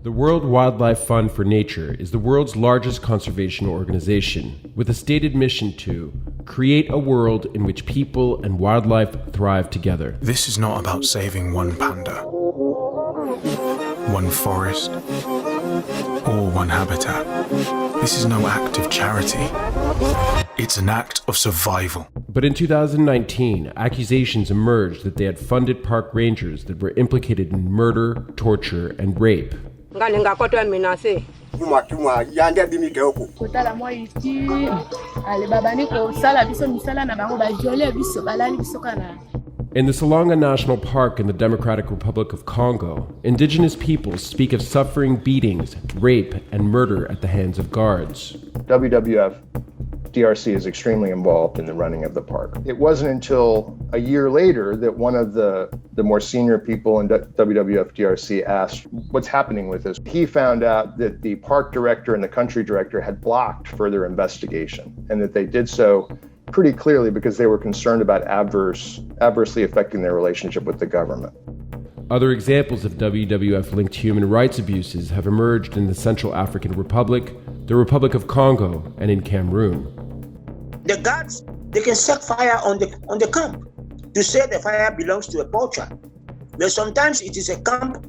The World Wildlife Fund for Nature is the world's largest conservation organization, with a stated mission to create a world in which people and wildlife thrive together. This is not about saving one panda, one forest, or one habitat. This is no act of charity. It's an act of survival. But in 2019, accusations emerged that they had funded park rangers that were implicated in murder, torture, and rape. In the Salonga National Park in the Democratic Republic of Congo, indigenous peoples speak of suffering beatings, rape, and murder at the hands of guards. WWF DRC is extremely involved in the running of the park. It wasn't until a year later that one of the more senior people in WWF DRC asked, what's happening with this? He found out that the park director and the country director had blocked further investigation, and that they did so pretty clearly because they were concerned about adversely affecting their relationship with the government. Other examples of WWF-linked human rights abuses have emerged in the Central African Republic, the Republic of Congo, and in Cameroon. The guards, they can set fire on the camp to say the fire belongs to a poacher. But sometimes it is a camp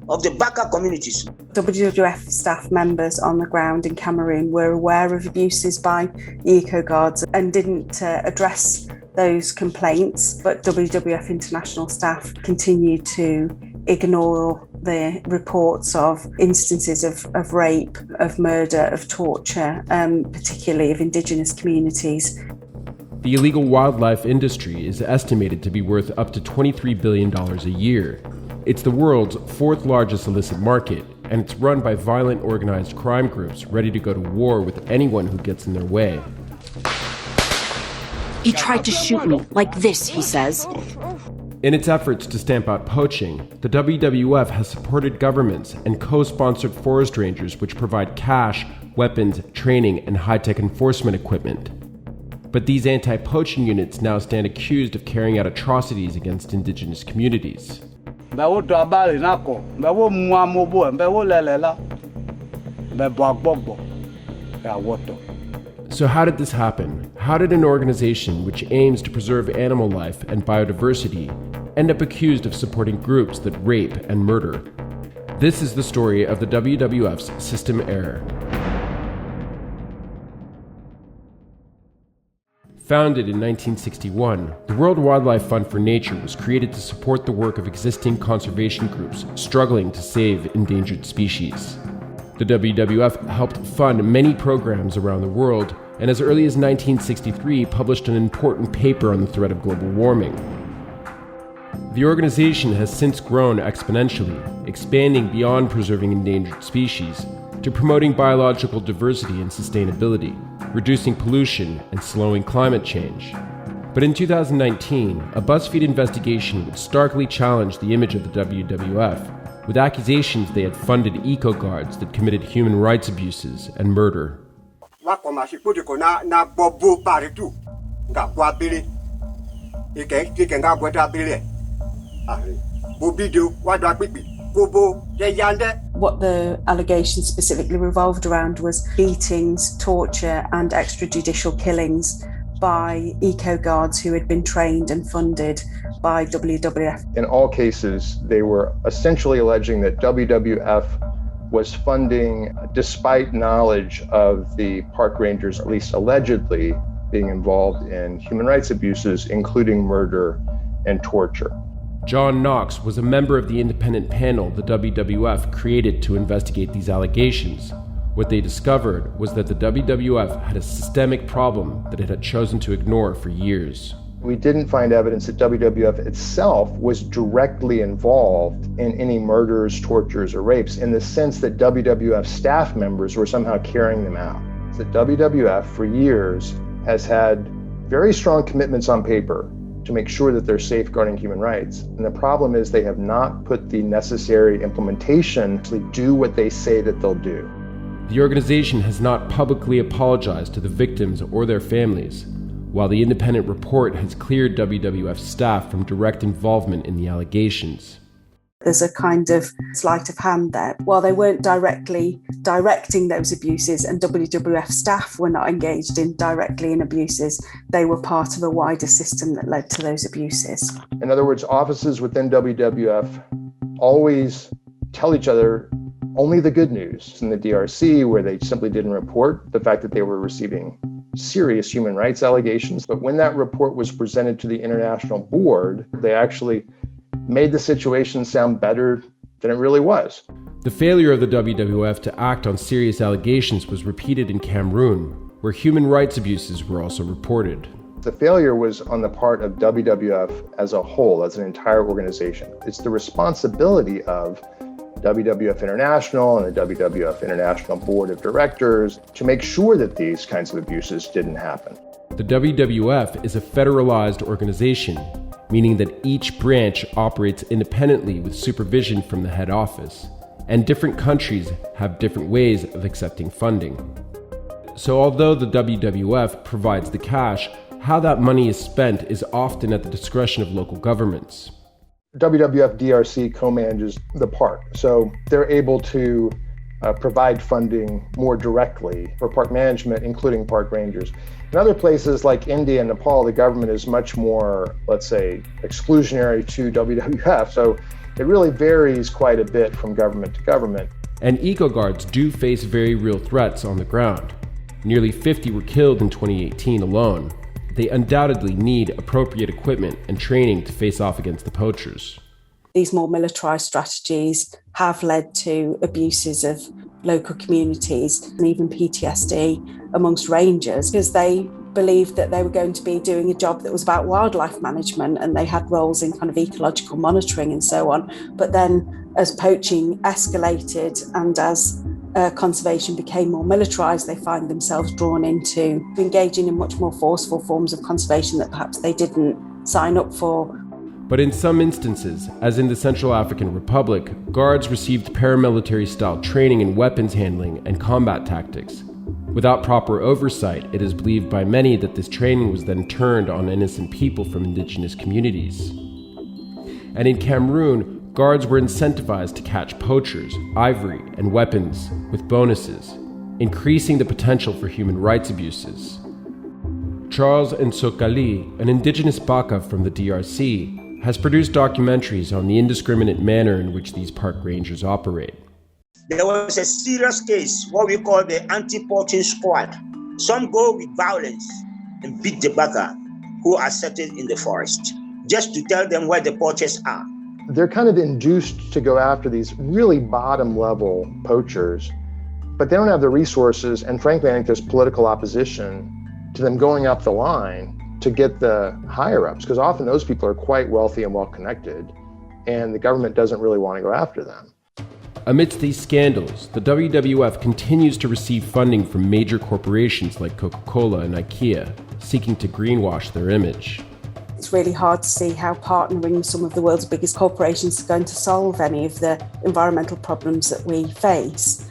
of the Baka communities. WWF staff members on the ground in Cameroon were aware of abuses by eco guards and didn't address those complaints, but WWF international staff continued to ignore the reports of instances of rape, of murder, of torture, particularly of indigenous communities. The illegal wildlife industry is estimated to be worth up to $23 billion a year. It's the world's fourth largest illicit market, and it's run by violent organized crime groups ready to go to war with anyone who gets in their way. He tried to shoot me, like this, he says. In its efforts to stamp out poaching, the WWF has supported governments and co-sponsored forest rangers which provide cash, weapons, training, and high-tech enforcement equipment. But these anti-poaching units now stand accused of carrying out atrocities against indigenous communities. So how did this happen? How did an organization which aims to preserve animal life and biodiversity end up accused of supporting groups that rape and murder? This is the story of the WWF's system error. Founded in 1961, the World Wildlife Fund for Nature was created to support the work of existing conservation groups struggling to save endangered species. The WWF helped fund many programs around the world, and as early as 1963 published an important paper on the threat of global warming. The organization has since grown exponentially, expanding beyond preserving endangered species to promoting biological diversity and sustainability, reducing pollution, and slowing climate change. But in 2019, a BuzzFeed investigation would starkly challenge the image of the WWF, with accusations they had funded eco-guards that committed human rights abuses and murder. What the allegations specifically revolved around was beatings, torture, and extrajudicial killings by eco-guards who had been trained and funded by WWF. In all cases, they were essentially alleging that WWF was funding, despite knowledge of the park rangers, at least allegedly, being involved in human rights abuses, including murder and torture. John Knox was a member of the independent panel the WWF created to investigate these allegations. What they discovered was that the WWF had a systemic problem that it had chosen to ignore for years. We didn't find evidence that WWF itself was directly involved in any murders, tortures, or rapes, in the sense that WWF staff members were somehow carrying them out. The WWF, for years, has had very strong commitments on paper to make sure that they're safeguarding human rights. And the problem is they have not put the necessary implementation to do what they say that they'll do. The organization has not publicly apologized to the victims or their families, while the independent report has cleared WWF staff from direct involvement in the allegations. There's a kind of sleight of hand there. While they weren't directly directing those abuses and WWF staff were not engaged directly in abuses, they were part of a wider system that led to those abuses. In other words, offices within WWF always tell each other only the good news. In the DRC, where they simply didn't report the fact that they were receiving serious human rights allegations. But when that report was presented to the international board, they actually made the situation sound better than it really was. The failure of the WWF to act on serious allegations was repeated in Cameroon, where human rights abuses were also reported. The failure was on the part of WWF as a whole, as an entire organization. It's the responsibility of WWF International and the WWF International Board of Directors to make sure that these kinds of abuses didn't happen. The WWF is a federalized organization, meaning that each branch operates independently with supervision from the head office, and different countries have different ways of accepting funding. So although the WWF provides the cash, how that money is spent is often at the discretion of local governments. WWF DRC co-manages the park, so they're able to provide funding more directly for park management, including park rangers. In other places like India and Nepal, the government is much more, let's say, exclusionary to WWF, so it really varies quite a bit from government to government. And eco-guards do face very real threats on the ground. Nearly 50 were killed in 2018 alone. They undoubtedly need appropriate equipment and training to face off against the poachers. These more militarized strategies have led to abuses of local communities and even PTSD amongst rangers, because they believed that they were going to be doing a job that was about wildlife management, and they had roles in kind of ecological monitoring and so on. But then as poaching escalated and as conservation became more militarized, they find themselves drawn into engaging in much more forceful forms of conservation that perhaps they didn't sign up for. But in some instances, as in the Central African Republic, guards received paramilitary-style training in weapons handling and combat tactics. Without proper oversight, it is believed by many that this training was then turned on innocent people from indigenous communities. And in Cameroon, guards were incentivized to catch poachers, ivory, and weapons with bonuses, increasing the potential for human rights abuses. Charles Nsokali, an indigenous Baka from the DRC, has produced documentaries on the indiscriminate manner in which these park rangers operate. There was a serious case, what we call the anti-poaching squad. Some go with violence and beat the Baka who are settled in the forest, just to tell them where the poachers are. They're kind of induced to go after these really bottom-level poachers, but they don't have the resources, and frankly, I think there's political opposition to them going up the line to get the higher-ups, because often those people are quite wealthy and well-connected, and the government doesn't really want to go after them. Amidst these scandals, the WWF continues to receive funding from major corporations like Coca-Cola and IKEA, seeking to greenwash their image. It's really hard to see how partnering with some of the world's biggest corporations is going to solve any of the environmental problems that we face,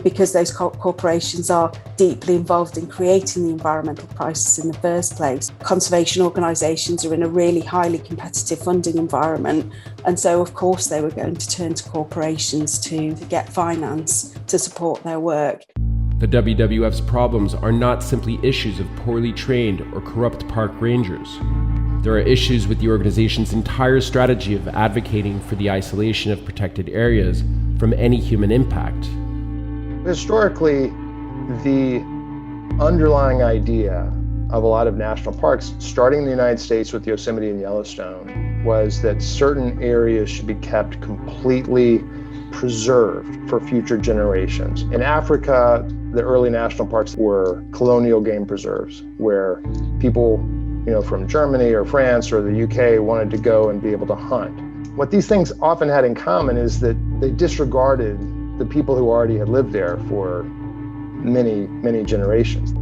because those corporations are deeply involved in creating the environmental crisis in the first place. Conservation organisations are in a really highly competitive funding environment, and so of course they were going to turn to corporations to get finance to support their work. The WWF's problems are not simply issues of poorly trained or corrupt park rangers. There are issues with the organization's entire strategy of advocating for the isolation of protected areas from any human impact. Historically, the underlying idea of a lot of national parks, starting in the United States with Yosemite and Yellowstone, was that certain areas should be kept completely preserved for future generations. In Africa, the early national parks were colonial game preserves, where people, from Germany or France or the UK wanted to go and be able to hunt. What these things often had in common is that they disregarded the people who already had lived there for many, many generations.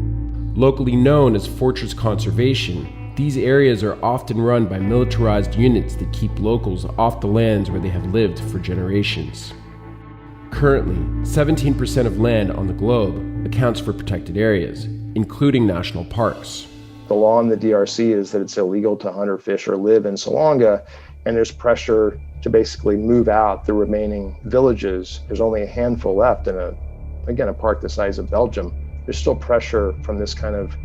Locally known as fortress conservation, these areas are often run by militarized units that keep locals off the lands where they have lived for generations. Currently, 17% of land on the globe accounts for protected areas, including national parks. The law in the DRC is that it's illegal to hunt or fish or live in Salonga, and there's pressure to basically move out the remaining villages. There's only a handful left in a park the size of Belgium. There's still pressure from this kind of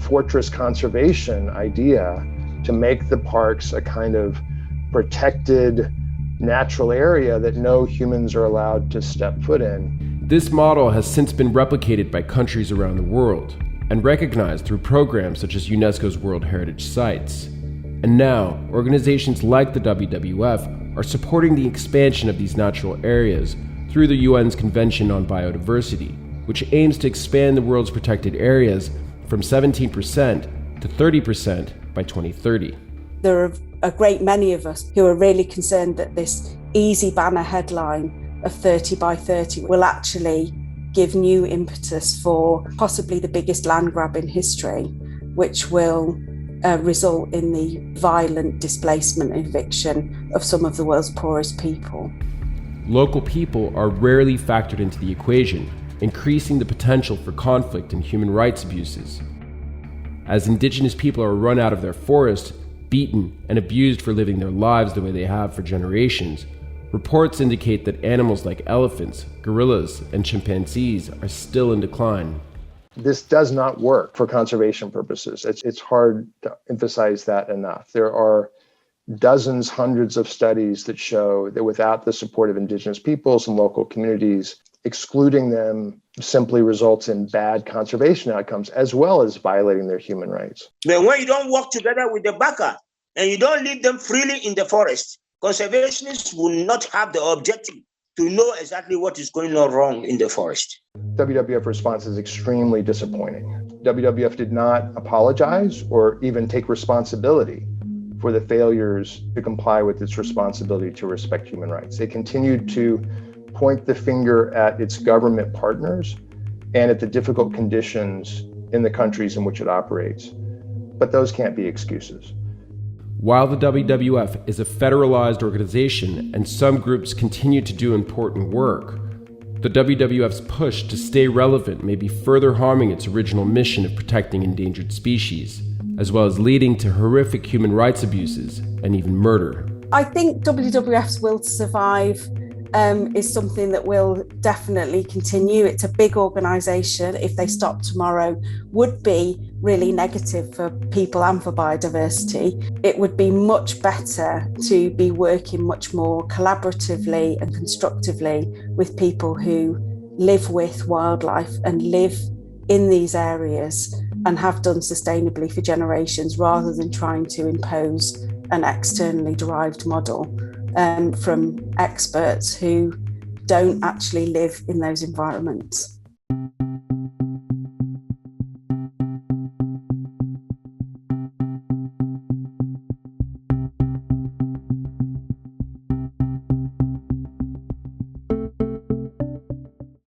fortress conservation idea to make the parks a kind of protected natural area that no humans are allowed to step foot in. This model has since been replicated by countries around the world and recognized through programs such as UNESCO's World Heritage Sites. And now, organizations like the WWF are supporting the expansion of these natural areas through the UN's Convention on Biodiversity, which aims to expand the world's protected areas from 17% to 30% by 2030. There are a great many of us who are really concerned that this easy banner headline of 30 by 30 will actually give new impetus for possibly the biggest land grab in history, which will result in the violent displacement and eviction of some of the world's poorest people. Local people are rarely factored into the equation, increasing the potential for conflict and human rights abuses. As indigenous people are run out of their forests, beaten, and abused for living their lives the way they have for generations, reports indicate that animals like elephants, gorillas, and chimpanzees are still in decline. This does not work for conservation purposes. It's hard to emphasize that enough. There are dozens, hundreds of studies that show that without the support of indigenous peoples and local communities, excluding them simply results in bad conservation outcomes, as well as violating their human rights. But when you don't work together with the baka and you don't leave them freely in the forest, conservationists will not have the objective to know exactly what is going on wrong in the forest. WWF response is extremely disappointing. WWF did not apologize or even take responsibility for the failures to comply with its responsibility to respect human rights. They continued to point the finger at its government partners and at the difficult conditions in the countries in which it operates. But those can't be excuses. While the WWF is a federalized organization and some groups continue to do important work, the WWF's push to stay relevant may be further harming its original mission of protecting endangered species, as well as leading to horrific human rights abuses and even murder. I think WWF's will to survive is something that will definitely continue. It's a big organisation. If they stop tomorrow, would be really negative for people and for biodiversity. It would be much better to be working much more collaboratively and constructively with people who live with wildlife and live in these areas and have done sustainably for generations, rather than trying to impose an externally derived model from experts who don't actually live in those environments.